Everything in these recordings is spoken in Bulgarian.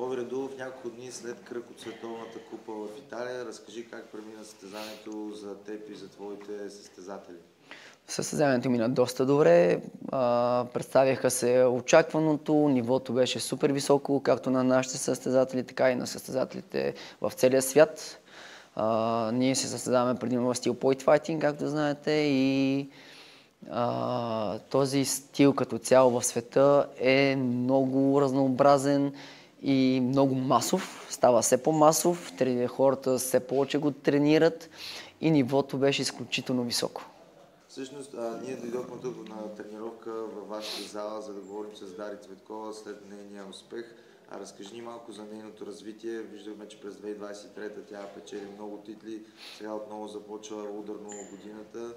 Боби Радулов, няколко дни след кръг от Световната купа в Италия, разкажи как премина състезанието за теб и за твоите състезатели. Състезанието мина доста добре, представяха се очакваното, нивото беше супер високо, както на нашите състезатели, така и на състезателите в целия свят. Ние се състезаваме предимно в стил point fighting, както знаете, и този стил като цяло в света е много разнообразен и много масов. Става все по-масов, хората все повече го тренират и нивото беше изключително високо. Всъщност, ние дойдохме тук на тренировка във вашата зала, за да говорим с Дари Цветкова след нейния успех. Разкажи ни малко за нейното развитие. Виждаме, че през 2023 тя печели много титли, сега отново започва ударно годината.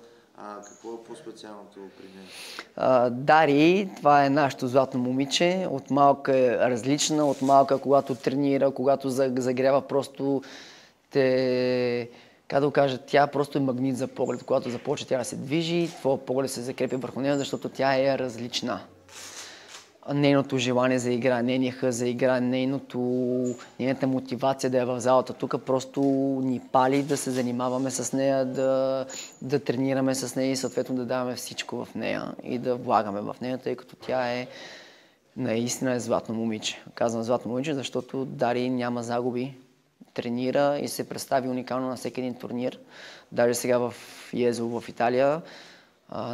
Какво е по-специалното при нея? Дари, това е нашето златно момиче. От малка е различна, от малка когато тренира, когато загрява, просто как да го кажа, тя просто е магнит за поглед. Когато започне тя да се движи, твоя поглед се закрепи върху нея, защото тя е различна. Нейното желание за игра, нейния хъс за игра, нейната мотивация да е в залата тук просто ни пали да се занимаваме с нея, да тренираме с нея и съответно да даваме всичко в нея и да влагаме в нея, тъй като тя е наистина златно момиче. Казвам златно момиче, защото Дари няма загуби. Тренира и се представи уникално на всеки един турнир. Даже сега в Езо в Италия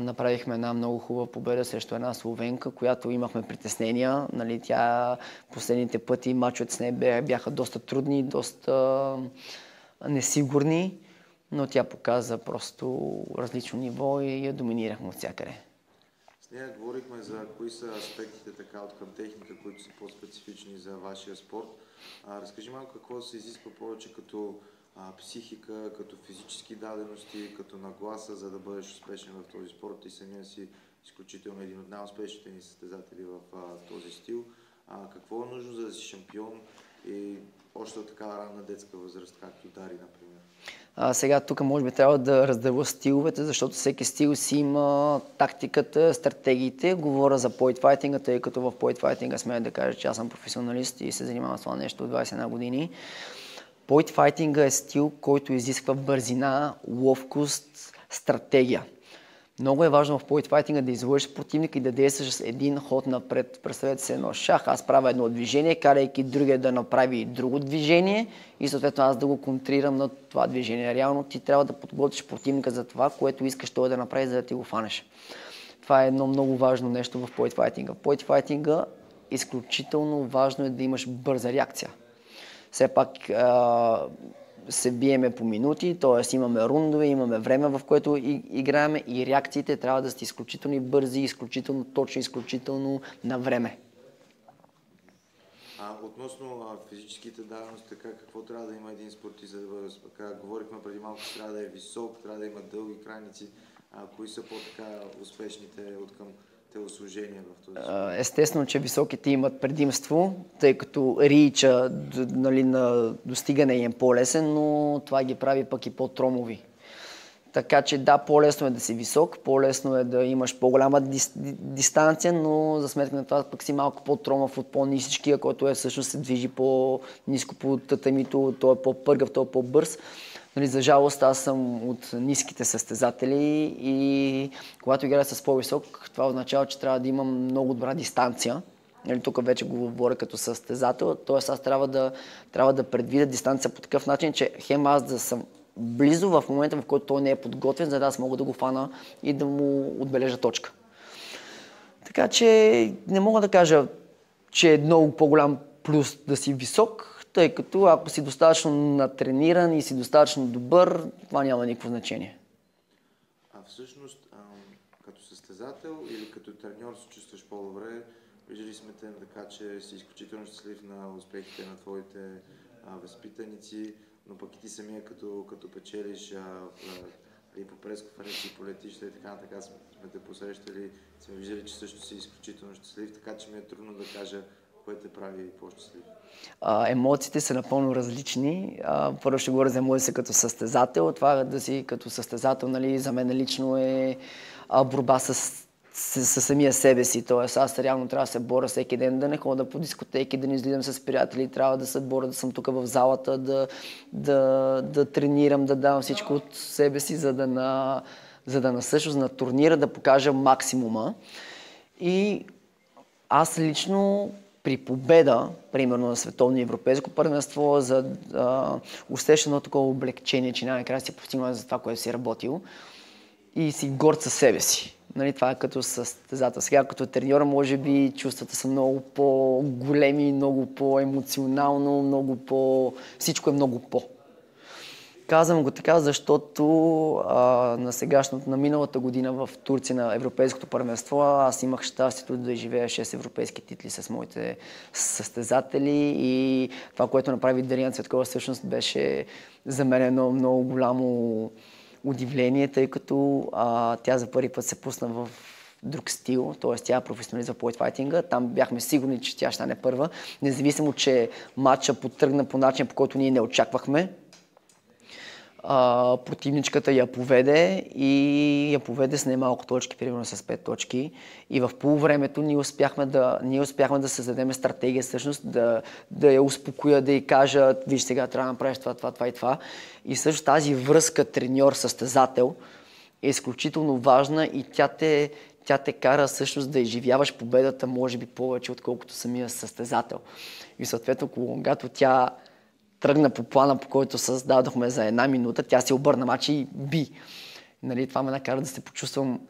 направихме една много хубава победа срещу една словенка, която имахме притеснения. Нали, тя последните пъти мачовете с нея бяха доста трудни, доста несигурни, но тя показа просто различно ниво и я доминирахме от всякъде. С нея говорихме за кои са аспектите така от към техника, които са по-специфични за вашия спорт. Разкажи малко какво се изисква повече като психика, като физически дадености, като нагласа, за да бъдеш успешен в този спорт. И самия си изключително един от най-успешните ни състезатели в този стил. Какво е нужно за да си шампион и още от такава ранна детска възраст, както Дари, например? Сега тук може би трябва да разделя стиловете, защото всеки стил си има тактиката, стратегиите. Говоря за пойтфайтинга, тъй като в пойтфайтинга смея да кажа, че аз съм професионалист и се занимавам с това нещо от 21 години. Пойтфайтинга е стил, който изисква бързина, ловкост, стратегия. Много е важно в пойтфайтинга да излъжеш противника и да действаш с един ход напред. Представете се едно шах, аз правя едно движение, карайки другия да направи друго движение и съответно аз да го контрирам на това движение. Реално ти трябва да подготвиш противника за това, което искаш той да направи, за да ти го фанеш. Това е едно много важно нещо в пойтфайтинга. В пойтфайтинга изключително важно е да имаш бърза реакция. Все пак се биеме по минути, т.е. имаме рундове, имаме време, в което играеме и реакциите трябва да са изключително бързи, изключително точни, изключително на време. Относно физическите дадености, какво трябва да има един спортист, за да бъде успешен? Говорихме преди малко, че трябва да е висок, трябва да има дълги крайници. Кои са по-така успешните откъм телосложения в този спорт? Естествено, че високите имат предимство, тъй като рича на достигане е по-лесен, но това ги прави пък и по-тромови. Така че да, по-лесно е да си висок, по-лесно е да имаш по-голяма дистанция, но за сметка на това пък си малко по-тромав от по-нисичкия, който всъщност се движи по-ниско по татамито, той е по-пъргав, той е по-бърз. За жалост, аз съм от ниските състезатели и когато играя с по-висок, това означава, че трябва да имам много добра дистанция. Тук вече го говоря като състезател, т.е. аз трябва да предвидя дистанция по такъв начин, че хем аз да съм близо в момента, в който той не е подготвен, за да аз мога да го фана и да му отбележа точка. Така че не мога да кажа, че е много по-голям плюс да си висок, тъй като ако си достатъчно натрениран и си достатъчно добър, това няма никакво значение. Всъщност, като състезател или като треньор се чувстваш по-добре? Виждали сме те така, че си изключително щастлив на успехите на твоите възпитаници, но пък и ти самия като печелиш и по пресконференции, по летища и така сме те посрещали, сме виждали, че също си изключително щастлив, така че ми е трудно да кажа кое те прави по-щастлив. Емоциите са напълно различни. Първо ще говоря за емоциите като състезател. Това да си като състезател, за мен лично е борба с със самия себе си. Тоест, аз реално трябва да се боря всеки ден, да не ходя по дискотеки, да не излизам с приятели, трябва да се боря, да съм тук в залата, да тренирам, да давам всичко от себе си, за да всъщност на турнира да покажа максимума. И аз лично при победа, примерно на световно и европейско първенство, за усещано такова облегчение, че най-накрая си постигнал за това, което си работил и си горд със себе си. Нали, това е като състезател. Сега като треньор, може би чувствата са много по-големи, много по-емоционално, всичко е много по. Казвам го така, защото на миналата година в Турция на Европейското първенство аз имах щастието да живея 6 европейски титли с моите състезатели и това, което направи Дарина Цветкова, всъщност беше за мен едно много голямо удивление, тъй като тя за първи път се пусна в друг стил, т.е. тя професионализва поетфайтинга. Там бяхме сигурни, че тя ще стане първа, независимо, че матча потръгна по начин, по който ние не очаквахме. Противничката я поведе с немалко точки, примерно с 5 точки. И в полувремето ние успяхме да създадем стратегия, всъщност да я успокоя, да й кажа, виж сега трябва да направиш това и това. И също тази връзка треньор-състезател е изключително важна и тя те кара всъщност да изживяваш победата, може би повече, отколкото самия състезател. И съответно, когато тя тръгна по плана, по който създадохме за 1 минута, тя се обърна мача и би. Нали, това ме накара да се почувствам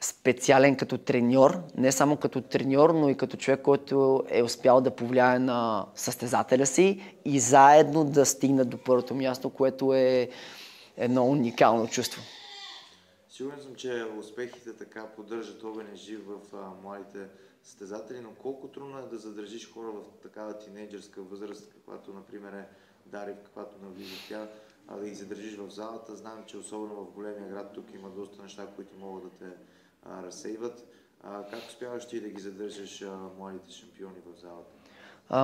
специален като треньор, не само като треньор, но и като човек, който е успял да повлияе на състезателя си и заедно да стигнат до първото място, което е едно уникално чувство. Сигурен съм, че успехите така поддържат огъня жив в младите състезатели, но колко трудно е да задържиш хора в такава тинейджърска възраст, каквато, например, е Дарик, каквато навлиза тя, да ги задържиш в залата. Знам, че особено в големия град тук има доста неща, които могат да те разсейват. Как успяваш ти да ги задържаш младите шампиони в залата?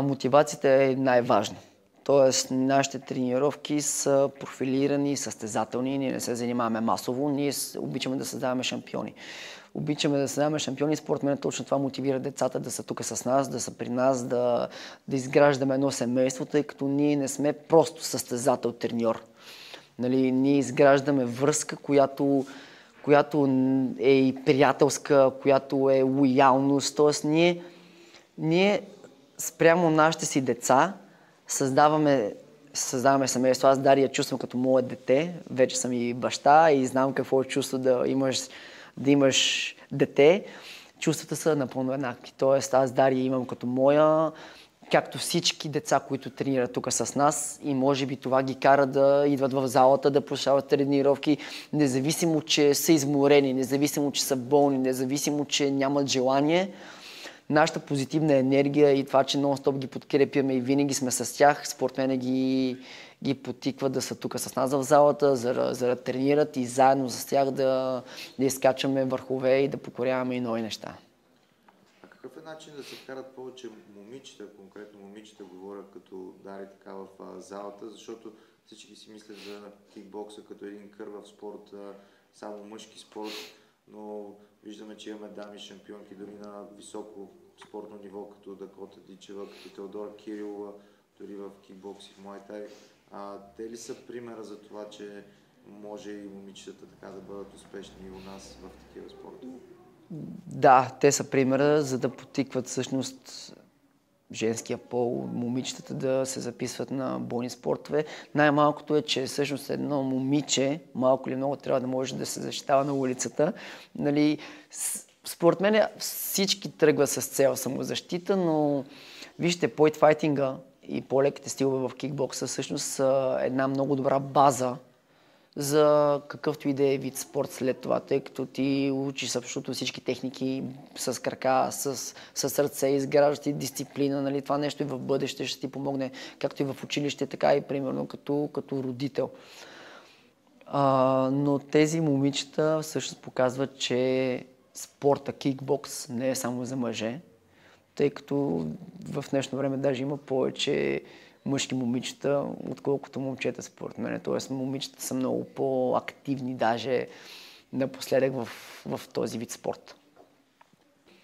Мотивацията е най-важна. Тоест, нашите тренировки са профилирани, състезателни, ние не се занимаваме масово, ние обичаме да създаваме шампиони. Обичаме да създаваме шампиони, според мен точно това мотивира децата да са тук с нас, да са при нас, да изграждаме едно семейство, тъй като ние не сме просто състезател-треньор. Нали, ние изграждаме връзка, която е и приятелска, която е лоялност. Тоест, ние спрямо нашите си деца създаваме семейство. Аз Дария чувствам като мое дете, вече съм и баща и знам какво е чувство да имаш дете. Чувствата са напълно еднакви. Тоест аз Дария имам като моя, както всички деца, които тренират тук с нас и може би това ги кара да идват в залата, да посещават тренировки, независимо, че са изморени, независимо, че са болни, независимо, че нямат желание. Нашата позитивна енергия и това, че нон-стоп ги подкрепяме и винаги сме с тях, според мен ги потиква да са тук с нас в залата, за да тренират и заедно с тях да изкачваме върхове и да покоряваме и нови неща. А какъв е начин да се вкарат повече момичета, конкретно момичета, говоря като Дари така в залата, защото всички си мислят за кикбокса като един кървав спорт, само мъжки спорт, но виждаме, че имаме дами шампионки дори на високо спортно ниво, като Дакота Дичева, като Теодора Кирилова, дори в кикбокс и в муай-тай. Те ли са примера за това, че може и момичетата така да бъдат успешни и у нас в такива спортове? Да, те са примера, за да потикват всъщност женския пол, момичетата да се записват на бойни спортове. Най-малкото е, че всъщност едно момиче, малко или много, трябва да може да се защитава на улицата. Нали, според мен всички тръгват с цел самозащита, но вижте, поетфайтинга и по-леките стилове в кикбокса всъщност са една много добра база за какъвто и да е вид спорт след това, тъй като ти учиш абсолютно всички техники с крака, с сърце, изграждаш дисциплина. Нали? Това нещо и в бъдеще ще ти помогне, както и в училище, така и примерно като родител. Но тези момичета всъщност показват, че спорта кикбокс не е само за мъже, тъй като в днешно време даже има повече мъжки момичета, отколкото момчета според мен. Тоест момичета са много по-активни даже напоследък в този вид спорт.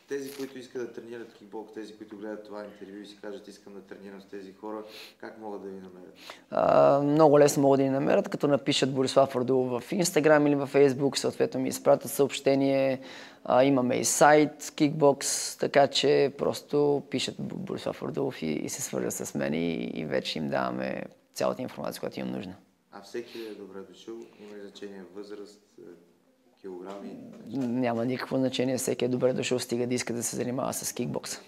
тези, които искат да тренират кикбокс, тези, които гледат това интервю и си кажат, искам да тренирам с тези хора, как могат да ви намерят? Много лесно могат да ни намерят, като напишат Борислав Радулов в Instagram или в Facebook, съответно ми изпратят съобщение. Имаме и сайт Kickbox, така че просто пишат Борислав Радулов и се свързват с мен и вече им даваме цялата информация, която им нужна. А всеки ли е добре дошъл? Има ли значение възраст, килограми? Няма никакво значение, всеки е добре дошъл, стига да иска да се занимава с кикбокса.